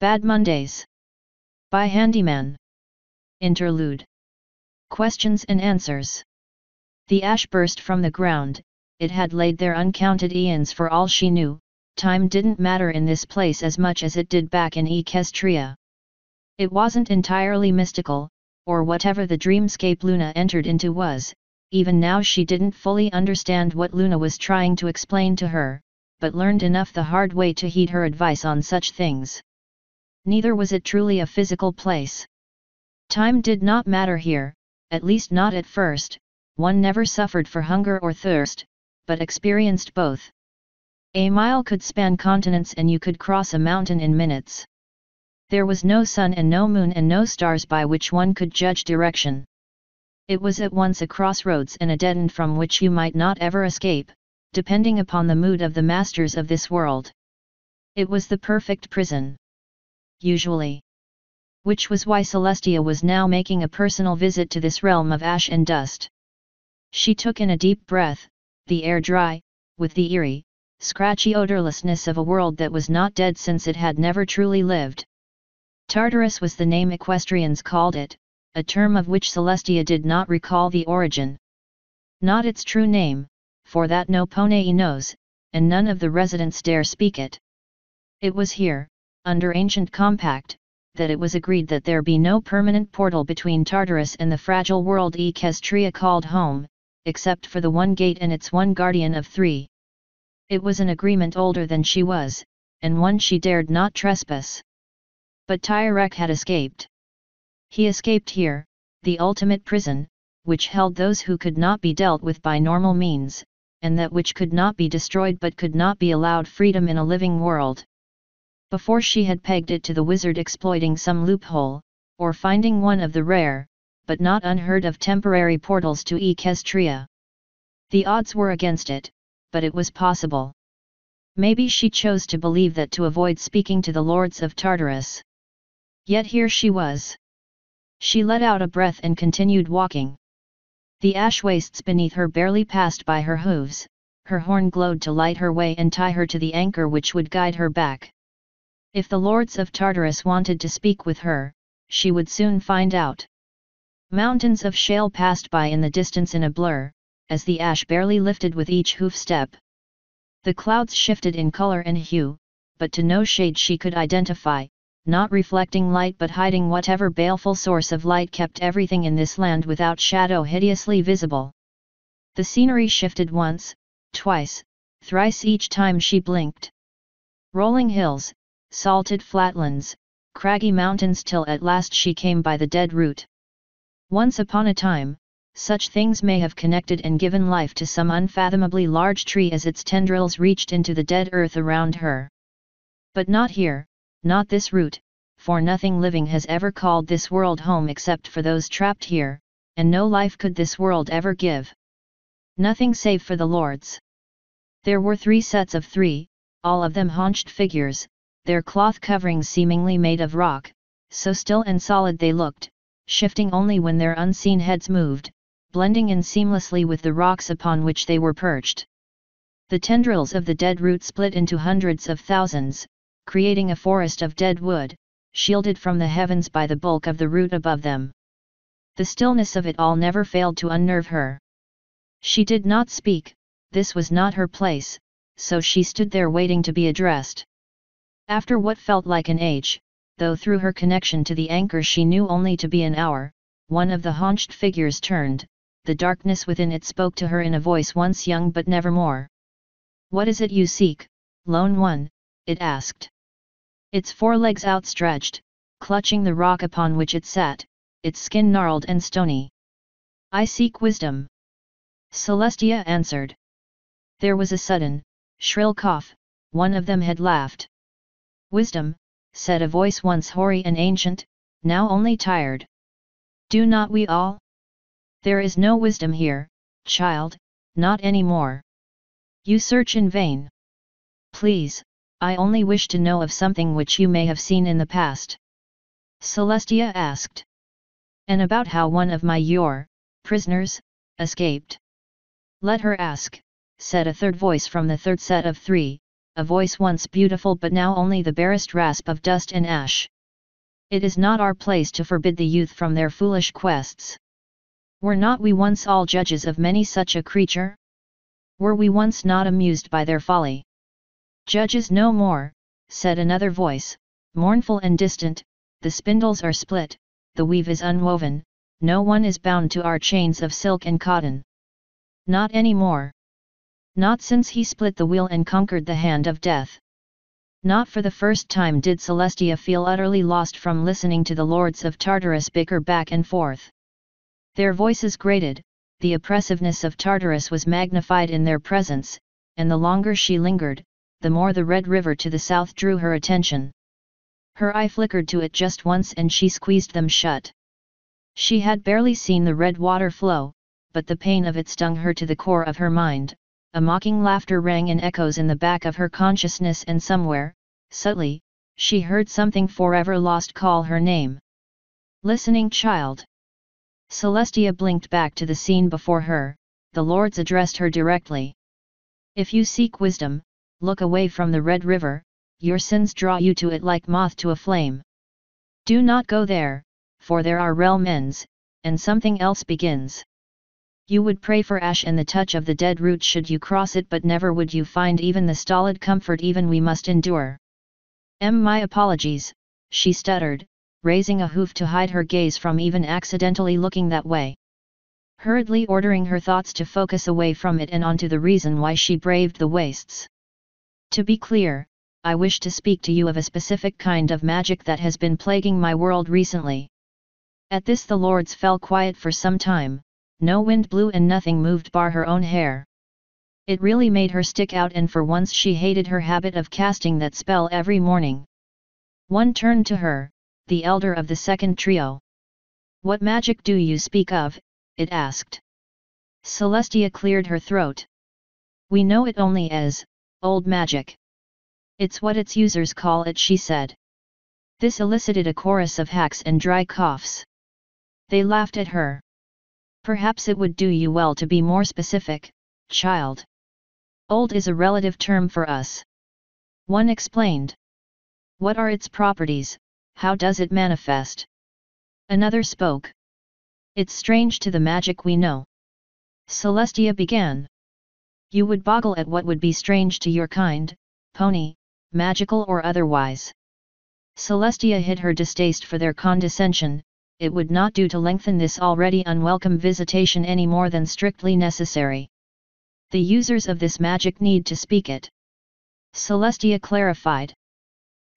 Bad Mondays. By Handyman. Interlude. Questions and answers. The ash burst from the ground. It had laid there uncounted eons for all she knew. Time didn't matter in this place as much as it did back in Equestria. It wasn't entirely mystical, or whatever the dreamscape Luna entered into was. Even now she didn't fully understand what Luna was trying to explain to her, but learned enough the hard way to heed her advice on such things. Neither was it truly a physical place. Time did not matter here, at least not at first. One never suffered for hunger or thirst, but experienced both. A mile could span continents and you could cross a mountain in minutes. There was no sun and no moon and no stars by which one could judge direction. It was at once a crossroads and a dead end from which you might not ever escape, depending upon the mood of the masters of this world. It was the perfect prison. Usually. Which was why Celestia was now making a personal visit to this realm of ash and dust. She took in a deep breath, the air dry, with the eerie, scratchy odorlessness of a world that was not dead since it had never truly lived. Tartarus was the name equestrians called it, a term of which Celestia did not recall the origin. Not its true name, for that no Ponei knows, and none of the residents dare speak it. It was here, under ancient compact, that it was agreed that there be no permanent portal between Tartarus and the fragile world Equestria called home, except for the one gate and its one guardian of three. It was an agreement older than she was, and one she dared not trespass. But Tyrek had escaped. He escaped here, the ultimate prison, which held those who could not be dealt with by normal means, and that which could not be destroyed but could not be allowed freedom in a living world. Before she had pegged it to the wizard exploiting some loophole, or finding one of the rare, but not unheard of temporary portals to Equestria. The odds were against it, but it was possible. Maybe she chose to believe that to avoid speaking to the lords of Tartarus. Yet here she was. She let out a breath and continued walking. The ash wastes beneath her barely passed by her hooves, her horn glowed to light her way and tie her to the anchor which would guide her back. If the lords of Tartarus wanted to speak with her, she would soon find out. Mountains of shale passed by in the distance in a blur, as the ash barely lifted with each hoof step. The clouds shifted in color and hue, but to no shade she could identify, not reflecting light but hiding whatever baleful source of light kept everything in this land without shadow hideously visible. The scenery shifted once, twice, thrice each time she blinked. Rolling hills, salted flatlands, craggy mountains till at last she came by the dead root. Once upon a time, such things may have connected and given life to some unfathomably large tree as its tendrils reached into the dead earth around her. But not here, not this root, for nothing living has ever called this world home except for those trapped here, and no life could this world ever give. Nothing save for the lords. There were 3 sets of 3, all of them haunched figures, their cloth coverings seemingly made of rock, so still and solid they looked, shifting only when their unseen heads moved, blending in seamlessly with the rocks upon which they were perched. The tendrils of the dead root split into hundreds of thousands, creating a forest of dead wood, shielded from the heavens by the bulk of the root above them. The stillness of it all never failed to unnerve her. She did not speak, this was not her place, so she stood there waiting to be addressed. After what felt like an age, though through her connection to the anchor she knew only to be an hour, one of the haunched figures turned, the darkness within it spoke to her in a voice once young but never more. "What is it you seek, lone one?" it asked. Its 4 legs outstretched, clutching the rock upon which it sat, its skin gnarled and stony. "I seek wisdom," Celestia answered. There was a sudden, shrill cough, one of them had laughed. "Wisdom," said a voice once hoary and ancient, now only tired. "Do not we all? There is no wisdom here, child, not any more. You search in vain. Please, I only wish to know of something which you may have seen in the past." Celestia asked. "And about how one of your prisoners escaped." "Let her ask," said a third voice from the third set of 3, a voice once beautiful but now only the barest rasp of dust and ash. It is not our place to forbid the youth from their foolish quests. Were not we once all judges of many such a creature? Were we once not amused by their folly? Judges no more, said another voice, mournful and distant, the spindles are split, the weave is unwoven, no one is bound to our chains of silk and cotton. Not any more. Not since he split the wheel and conquered the hand of death. Not for the first time did Celestia feel utterly lost from listening to the lords of Tartarus bicker back and forth. Their voices grated, the oppressiveness of Tartarus was magnified in their presence, and the longer she lingered, the more the red river to the south drew her attention. Her eye flickered to it just once and she squeezed them shut. She had barely seen the red water flow, but the pain of it stung her to the core of her mind. A mocking laughter rang in echoes in the back of her consciousness, and somewhere, subtly, she heard something forever lost call her name. Listening child. Celestia blinked back to the scene before her. The lords addressed her directly. If you seek wisdom, look away from the red river, your sins draw you to it like moth to a flame. Do not go there, for there are realm ends, and something else begins. You would pray for ash and the touch of the dead root should you cross it, but never would you find even the stolid comfort even we must endure. My apologies, she stuttered, raising a hoof to hide her gaze from even accidentally looking that way. Hurriedly ordering her thoughts to focus away from it and onto the reason why she braved the wastes. To be clear, I wish to speak to you of a specific kind of magic that has been plaguing my world recently. At this the lords fell quiet for some time. No wind blew and nothing moved bar her own hair. It really made her stick out, and for once she hated her habit of casting that spell every morning. One turned to her, the elder of the second trio. What magic do you speak of? It asked. Celestia cleared her throat. We know it only as old magic. It's what its users call it, she said. This elicited a chorus of hacks and dry coughs. They laughed at her. Perhaps it would do you well to be more specific, child. Old is a relative term for us. One explained. What are its properties? How does it manifest? Another spoke. It's strange to the magic we know. Celestia began. You would boggle at what would be strange to your kind, pony, magical or otherwise. Celestia hid her distaste for their condescension. It would not do to lengthen this already unwelcome visitation any more than strictly necessary. The users of this magic need to speak it. Celestia clarified.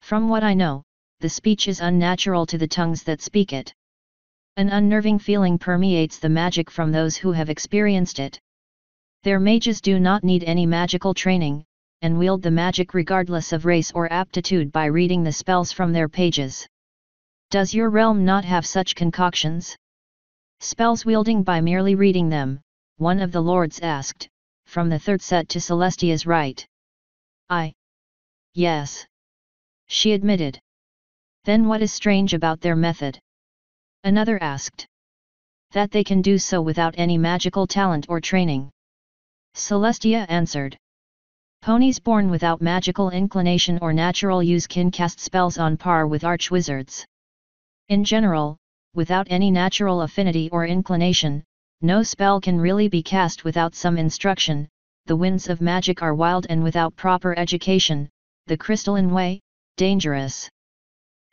From what I know, the speech is unnatural to the tongues that speak it. An unnerving feeling permeates the magic from those who have experienced it. Their mages do not need any magical training, and wield the magic regardless of race or aptitude by reading the spells from their pages. Does your realm not have such concoctions? Spells wielding by merely reading them, one of the lords asked, from the third set to Celestia's right. Yes. She admitted. Then what is strange about their method? Another asked. That they can do so without any magical talent or training. Celestia answered. Ponies born without magical inclination or natural use can cast spells on par with archwizards. In general, without any natural affinity or inclination, no spell can really be cast without some instruction. The winds of magic are wild and without proper education, the crystalline way, dangerous.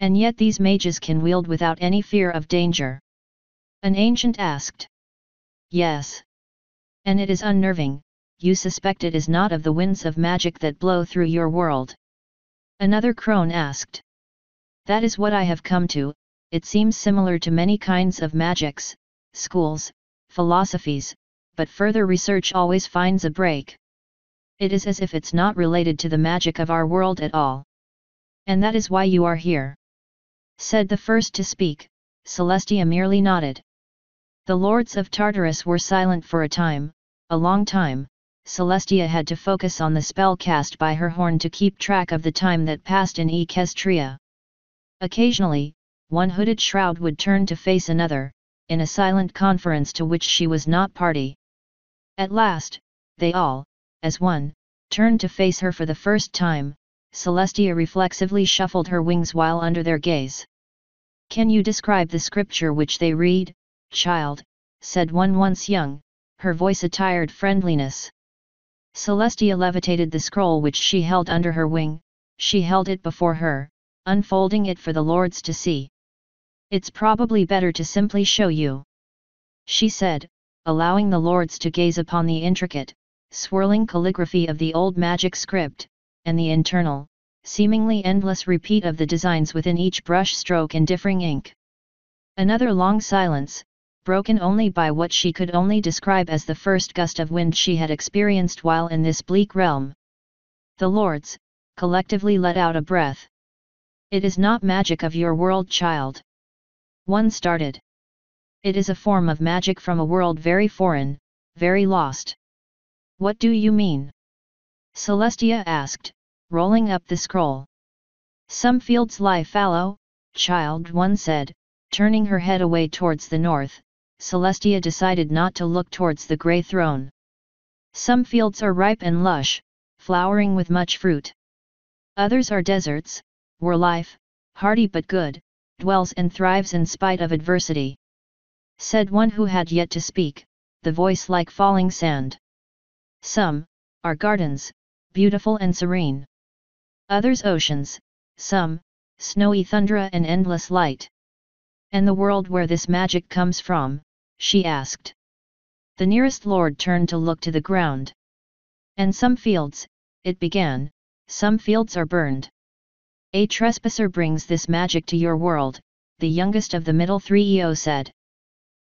And yet these mages can wield without any fear of danger. An ancient asked. Yes. And it is unnerving, you suspect it is not of the winds of magic that blow through your world. Another crone asked. That is what I have come to. It seems similar to many kinds of magics, schools, philosophies, but further research always finds a break. It is as if it's not related to the magic of our world at all. And that is why you are here. Said the first to speak. Celestia merely nodded. The lords of Tartarus were silent for a time, a long time. Celestia had to focus on the spell cast by her horn to keep track of the time that passed in Equestria. Occasionally, one hooded shroud would turn to face another, in a silent conference to which she was not party. At last, they all, as one, turned to face her for the first time, Celestia reflexively shuffled her wings while under their gaze. "Can you describe the scripture which they read, child?" said one once young, her voice a tired friendliness. Celestia levitated the scroll which she held under her wing. She held it before her, unfolding it for the lords to see. "It's probably better to simply show you," she said, allowing the lords to gaze upon the intricate, swirling calligraphy of the old magic script, and the internal, seemingly endless repeat of the designs within each brush stroke in differing ink. Another long silence, broken only by what she could only describe as the first gust of wind she had experienced while in this bleak realm. The lords, collectively let out a breath. "It is not magic of your world, child," one started. "It is a form of magic from a world very foreign, very lost." "What do you mean?" Celestia asked, rolling up the scroll. "Some fields lie fallow, child," one said, turning her head away towards the north. Celestia decided not to look towards the grey throne. "Some fields are ripe and lush, flowering with much fruit. Others are deserts, where life, hardy but good, dwells and thrives in spite of adversity," said one who had yet to speak, the voice like falling sand. "Some are gardens, beautiful and serene. Others oceans, some, snowy tundra and endless light." "And the world where this magic comes from?" she asked. The nearest lord turned to look to the ground. "And some fields," it began, "some fields are burned. A trespasser brings this magic to your world," the youngest of the middle three EO said.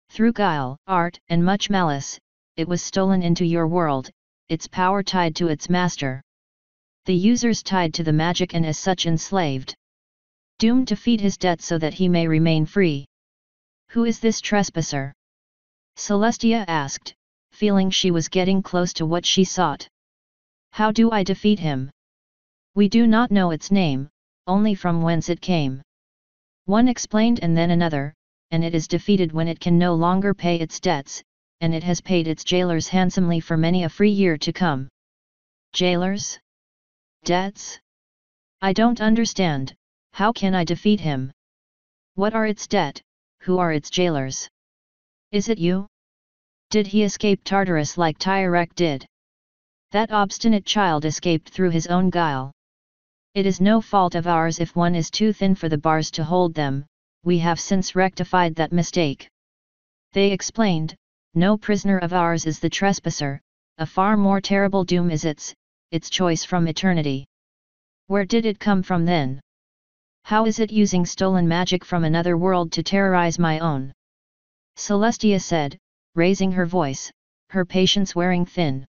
"Through guile, art, and much malice, it was stolen into your world, its power tied to its master. The users tied to the magic and as such enslaved. Doomed to feed his debt so that he may remain free." "Who is this trespasser?" Celestia asked, feeling she was getting close to what she sought. "How do I defeat him?" "We do not know its name, only from whence it came," one explained, and then another, "and it is defeated when it can no longer pay its debts, and it has paid its jailers handsomely for many a free year to come." "Jailers? Debts? I don't understand. How can I defeat him? What are its debt, who are its jailers? Is it you? Did he escape Tartarus like Tyrek did? That obstinate child escaped through his own guile. It is no fault of ours if one is too thin for the bars to hold them, we have since rectified that mistake." They explained, "No prisoner of ours is the trespasser, a far more terrible doom is its choice from eternity. Where did it come from then? How is it using stolen magic from another world to terrorize my own?" Celestia said, raising her voice, her patience wearing thin.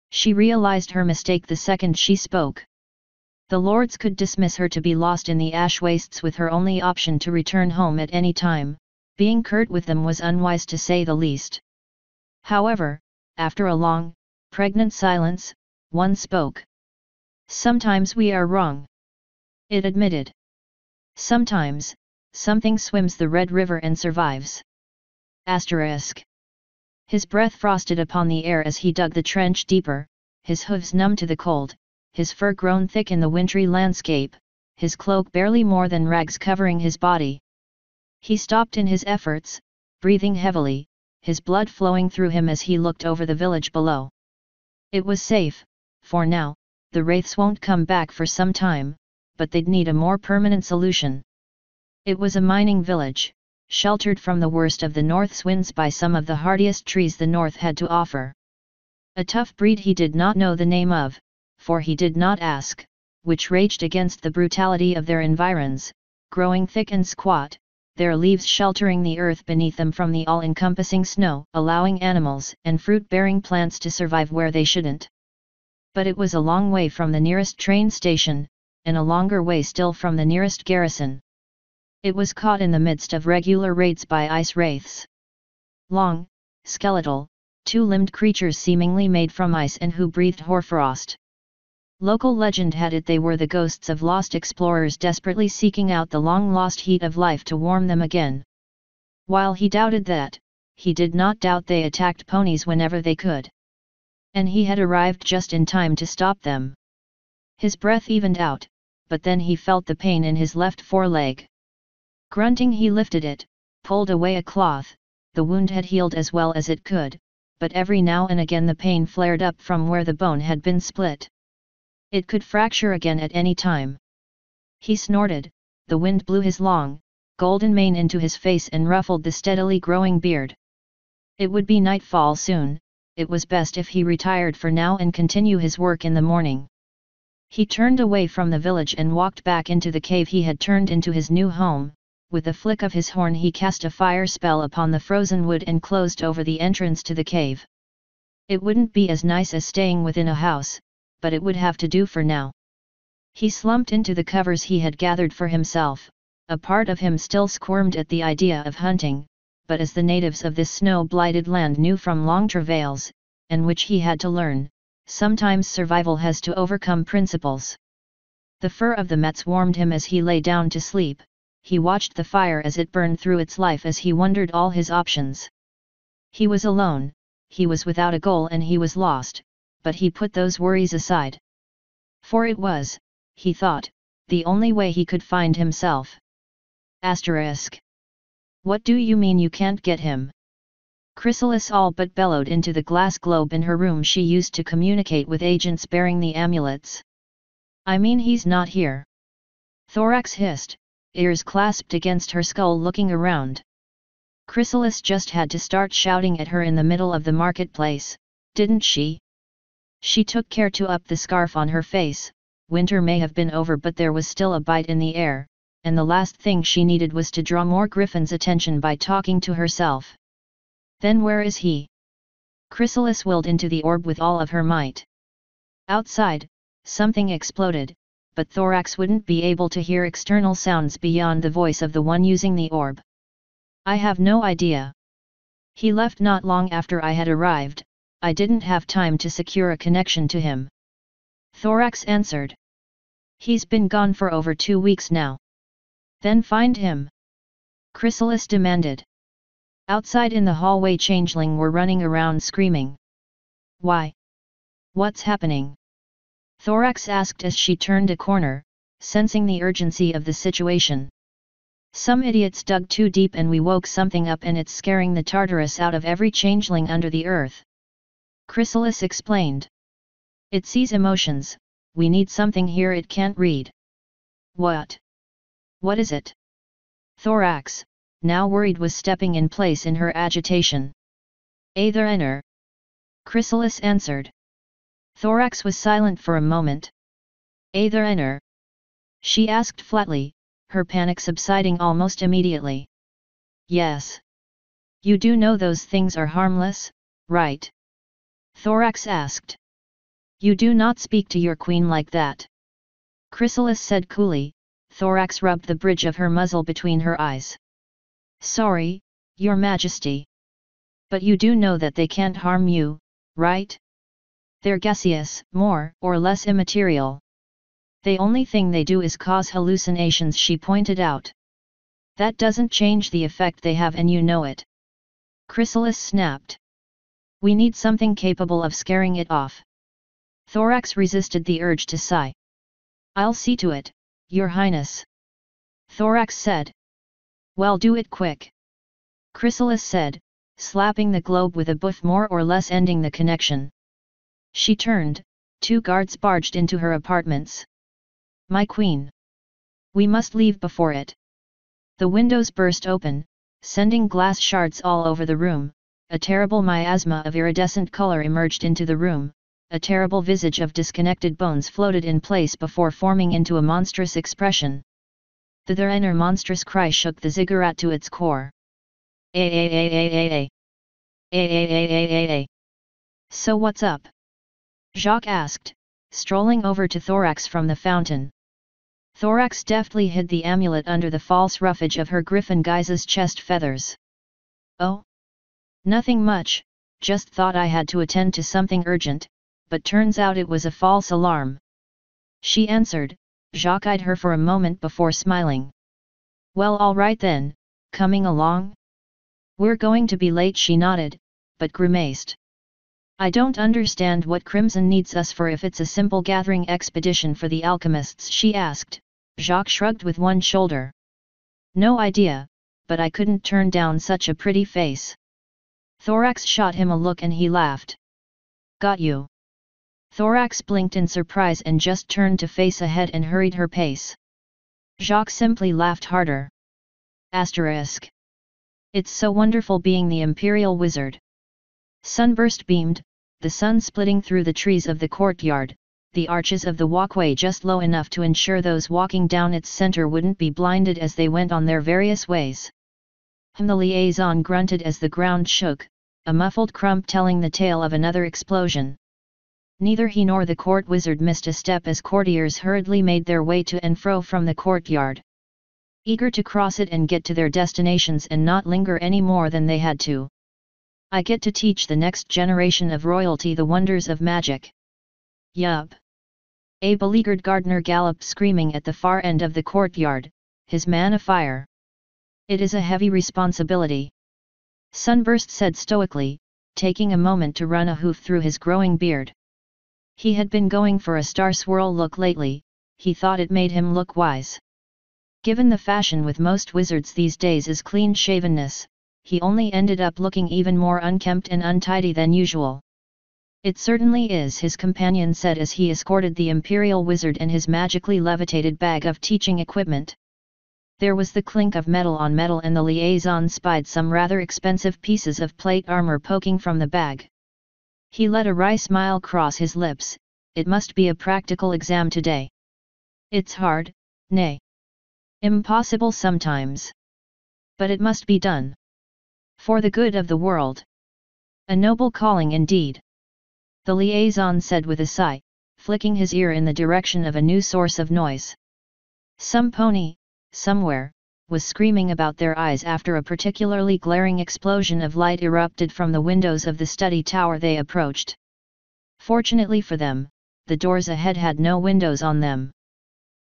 She realized her mistake the second she spoke. The lords could dismiss her to be lost in the ash wastes with her only option to return home at any time. Being curt with them was unwise to say the least. However, after a long, pregnant silence, one spoke. "Sometimes we are wrong," it admitted. "Sometimes, something swims the Red River and survives." Asterisk. His breath frosted upon the air as he dug the trench deeper, his hooves numb to the cold, his fur grown thick in the wintry landscape, his cloak barely more than rags covering his body. He stopped in his efforts, breathing heavily, his blood flowing through him as he looked over the village below. It was safe, for now, the wraiths won't come back for some time, but they'd need a more permanent solution. It was a mining village, sheltered from the worst of the north's winds by some of the hardiest trees the north had to offer. A tough breed he did not know the name of, for he did not ask, which raged against the brutality of their environs, growing thick and squat, their leaves sheltering the earth beneath them from the all-encompassing snow, allowing animals and fruit-bearing plants to survive where they shouldn't. But it was a long way from the nearest train station, and a longer way still from the nearest garrison. It was caught in the midst of regular raids by ice wraiths. Long, skeletal, two-limbed creatures seemingly made from ice and who breathed hoarfrost. Local legend had it they were the ghosts of lost explorers desperately seeking out the long-lost heat of life to warm them again. While he doubted that, he did not doubt they attacked ponies whenever they could. And he had arrived just in time to stop them. His breath evened out, but then he felt the pain in his left foreleg. Grunting, he lifted it, pulled away a cloth. The wound had healed as well as it could, but every now and again the pain flared up from where the bone had been split. It could fracture again at any time. He snorted. The wind blew his long, golden mane into his face and ruffled the steadily growing beard. It would be nightfall soon. It was best if he retired for now and continue his work in the morning. He turned away from the village and walked back into the cave he had turned into his new home. With a flick of his horn he cast a fire spell upon the frozen wood and closed over the entrance to the cave. It wouldn't be as nice as staying within a house, but it would have to do for now. He slumped into the covers he had gathered for himself. A part of him still squirmed at the idea of hunting, but as the natives of this snow-blighted land knew from long travails, and which he had to learn, sometimes survival has to overcome principles. The fur of the mets warmed him as he lay down to sleep. He watched the fire as it burned through its life as he wondered all his options. He was alone, he was without a goal and he was lost, but he put those worries aside. For it was, he thought, the only way he could find himself. Asterisk. What do you mean you can't get him? Chrysalis all but bellowed into the glass globe in her room she used to communicate with agents bearing the amulets. I mean he's not here. Thorax hissed, ears clasped against her skull looking around. Chrysalis just had to start shouting at her in the middle of the marketplace, didn't she? She took care to up the scarf on her face. Winter may have been over but there was still a bite in the air, and the last thing she needed was to draw more Griffin's attention by talking to herself. Then where is he? Chrysalis willed into the orb with all of her might. Outside, something exploded, but Thorax wouldn't be able to hear external sounds beyond the voice of the one using the orb. I have no idea. He left not long after I had arrived. I didn't have time to secure a connection to him. Thorax answered. He's been gone for over 2 weeks now. Then find him. Chrysalis demanded. Outside in the hallway changeling were running around screaming. Why? What's happening? Thorax asked as she turned a corner, sensing the urgency of the situation. Some idiots dug too deep and we woke something up and it's scaring the Tartarus out of every changeling under the earth. Chrysalis explained. It sees emotions, we need something here it can't read. What? What is it? Thorax, now worried, was stepping in place in her agitation. Aether Enter. Chrysalis answered. Thorax was silent for a moment. Aether Enter? She asked flatly, her panic subsiding almost immediately. Yes. You do know those things are harmless, right? Thorax asked. You do not speak to your queen like that. Chrysalis said coolly. Thorax rubbed the bridge of her muzzle between her eyes. Sorry, your majesty. But you do know that they can't harm you, right? They're gaseous, more or less immaterial. The only thing they do is cause hallucinations, she pointed out. That doesn't change the effect they have and you know it. Chrysalis snapped. We need something capable of scaring it off. Thorax resisted the urge to sigh. I'll see to it, Your Highness. Thorax said. Well, do it quick. Chrysalis said, slapping the globe with a boof, more or less ending the connection. She turned. 2 guards barged into her apartments. My queen. We must leave before it. The windows burst open, sending glass shards all over the room. A terrible miasma of iridescent color emerged into the room. A terrible visage of disconnected bones floated in place before forming into a monstrous expression. The thereiner monstrous cry shook the ziggurat to its core. So what's up? Jacques asked, strolling over to Thorax from the fountain. Thorax deftly hid the amulet under the false roughage of her griffin guise's chest feathers. Oh? Nothing much, just thought I had to attend to something urgent, but turns out it was a false alarm. She answered. Jacques eyed her for a moment before smiling. Well, all right then, coming along? We're going to be late, she nodded, but grimaced. I don't understand what Crimson needs us for if it's a simple gathering expedition for the alchemists, she asked. Jacques shrugged with one shoulder. No idea, but I couldn't turn down such a pretty face. Thorax shot him a look and he laughed. Got you. Thorax blinked in surprise and just turned to face ahead and hurried her pace. Jacques simply laughed harder. Asterisk. It's so wonderful being the Imperial Wizard. Sunburst beamed, the sun splitting through the trees of the courtyard, the arches of the walkway just low enough to ensure those walking down its center wouldn't be blinded as they went on their various ways. The liaison grunted as the ground shook, a muffled crump telling the tale of another explosion. Neither he nor the court wizard missed a step as courtiers hurriedly made their way to and fro from the courtyard. Eager to cross it and get to their destinations and not linger any more than they had to. I get to teach the next generation of royalty the wonders of magic. Yup. A beleaguered gardener galloped screaming at the far end of the courtyard, his man afire. It is a heavy responsibility. Sunburst said stoically, taking a moment to run a hoof through his growing beard. He had been going for a star swirl look lately, he thought it made him look wise. Given the fashion with most wizards these days is clean-shavenness, he only ended up looking even more unkempt and untidy than usual. It certainly is, his companion said as he escorted the Imperial Wizard and his magically levitated bag of teaching equipment. There was the clink of metal on metal and the liaison spied some rather expensive pieces of plate armor poking from the bag. He let a wry smile cross his lips. It must be a practical exam today. It's hard, nay, impossible sometimes. But it must be done. For the good of the world. A noble calling indeed. The liaison said with a sigh, flicking his ear in the direction of a new source of noise. Some pony, somewhere, was screaming about their eyes after a particularly glaring explosion of light erupted from the windows of the study tower they approached. Fortunately for them, the doors ahead had no windows on them.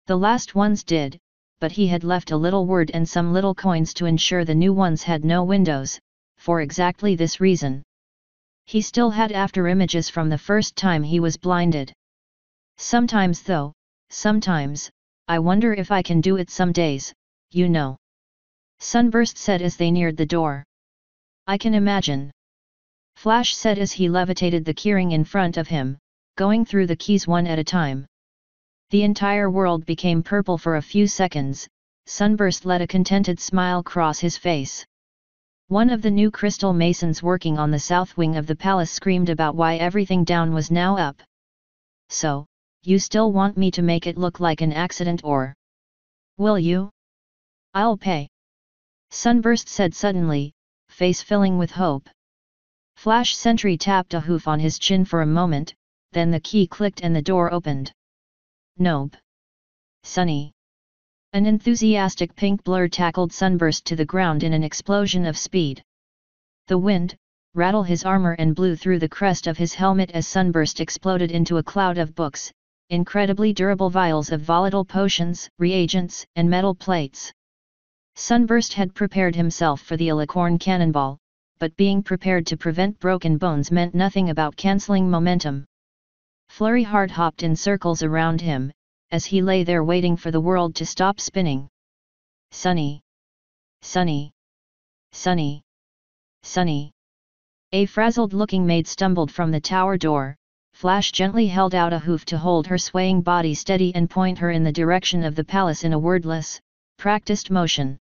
The last ones did, but he had left a little word and some little coins to ensure the new ones had no windows, for exactly this reason. He still had after images from the first time he was blinded. Sometimes though, sometimes, I wonder if I can do it some days, you know. Sunburst said as they neared the door. I can imagine. Flash said as he levitated the keyring in front of him, going through the keys one at a time. The entire world became purple for a few seconds. Sunburst let a contented smile cross his face. One of the new crystal masons working on the south wing of the palace screamed about why everything down was now up. So, you still want me to make it look like an accident or? Will you? I'll pay. Sunburst said suddenly, face filling with hope. Flash Sentry tapped a hoof on his chin for a moment, then the key clicked and the door opened. Nope. Sunny. An enthusiastic pink blur tackled Sunburst to the ground in an explosion of speed. The wind rattled his armor and blew through the crest of his helmet as Sunburst exploded into a cloud of books, incredibly durable vials of volatile potions, reagents, and metal plates. Sunburst had prepared himself for the alicorn cannonball, but being prepared to prevent broken bones meant nothing about cancelling momentum. Flurry hard hopped in circles around him, as he lay there waiting for the world to stop spinning. Sunny. Sunny. Sunny. Sunny. A frazzled-looking maid stumbled from the tower door. Flash gently held out a hoof to hold her swaying body steady and point her in the direction of the palace in a wordless, practiced motion.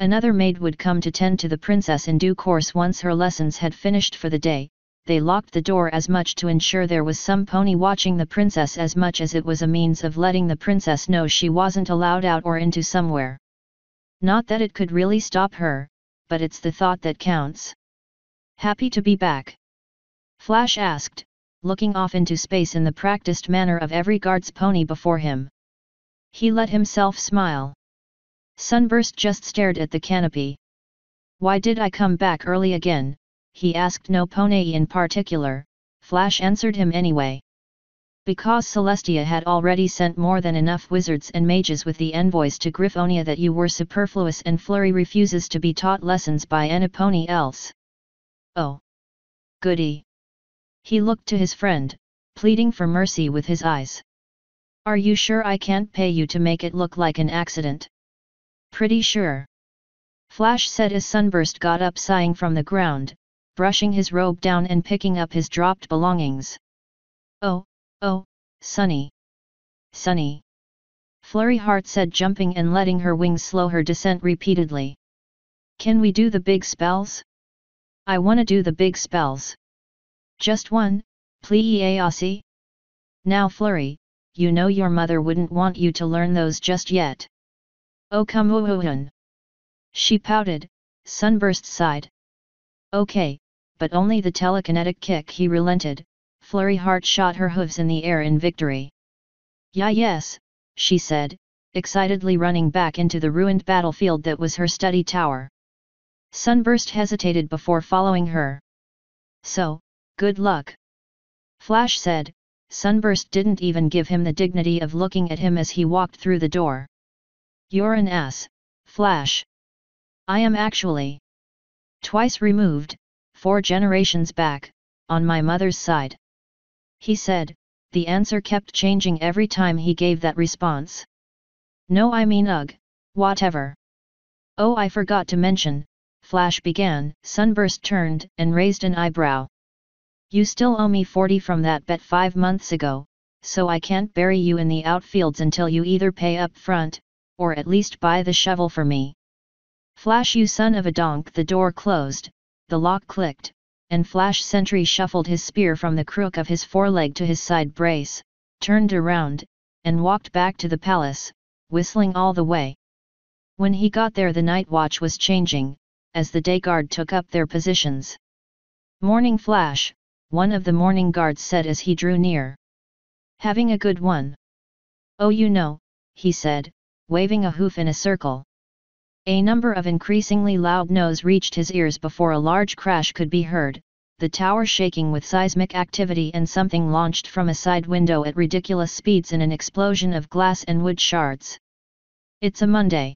Another maid would come to tend to the princess in due course once her lessons had finished for the day. They locked the door as much to ensure there was some pony watching the princess as much as it was a means of letting the princess know she wasn't allowed out or into somewhere. Not that it could really stop her, but it's the thought that counts. Happy to be back? Flash asked, looking off into space in the practiced manner of every guard's pony before him. He let himself smile. Sunburst just stared at the canopy. Why did I come back early again? He asked no pony in particular. Flash answered him anyway. Because Celestia had already sent more than enough wizards and mages with the envoys to Griffonia that you were superfluous and Flurry refuses to be taught lessons by any pony else. Oh. Goody. He looked to his friend, pleading for mercy with his eyes. Are you sure I can't pay you to make it look like an accident? Pretty sure. Flash said as Sunburst got up sighing from the ground, brushing his robe down and picking up his dropped belongings. Oh, Sunny. Sunny. Flurry Heart said, jumping and letting her wings slow her descent repeatedly. Can we do the big spells? I wanna do the big spells. Just one, please. Now Flurry, you know your mother wouldn't want you to learn those just yet. Oh come on. She pouted. Sunburst sighed. Okay, but only the telekinetic kick. He relented. Flurry Heart shot her hooves in the air in victory. Yeah, yes, she said, excitedly running back into the ruined battlefield that was her study tower. Sunburst hesitated before following her. So, good luck. Flash said. Sunburst didn't even give him the dignity of looking at him as he walked through the door. You're an ass, Flash. I am actually. Twice removed, 4 generations back, on my mother's side. He said, the answer kept changing every time he gave that response. No, I mean ugh, whatever. Oh, I forgot to mention, Flash began. Sunburst turned and raised an eyebrow. You still owe me 40 from that bet 5 months ago, so I can't bury you in the outfields until you either pay up front, or at least buy the shovel for me. Flash, you son of a donk. The door closed, the lock clicked, and Flash Sentry shuffled his spear from the crook of his foreleg to his side brace, turned around, and walked back to the palace, whistling all the way. When he got there, the night watch was changing, as the day guard took up their positions. Morning, Flash, one of the morning guards said as he drew near. Having a good one? Oh, you know, he said, waving a hoof in a circle. A number of increasingly loud no's reached his ears before a large crash could be heard, the tower shaking with seismic activity, and something launched from a side window at ridiculous speeds in an explosion of glass and wood shards. It's a Monday.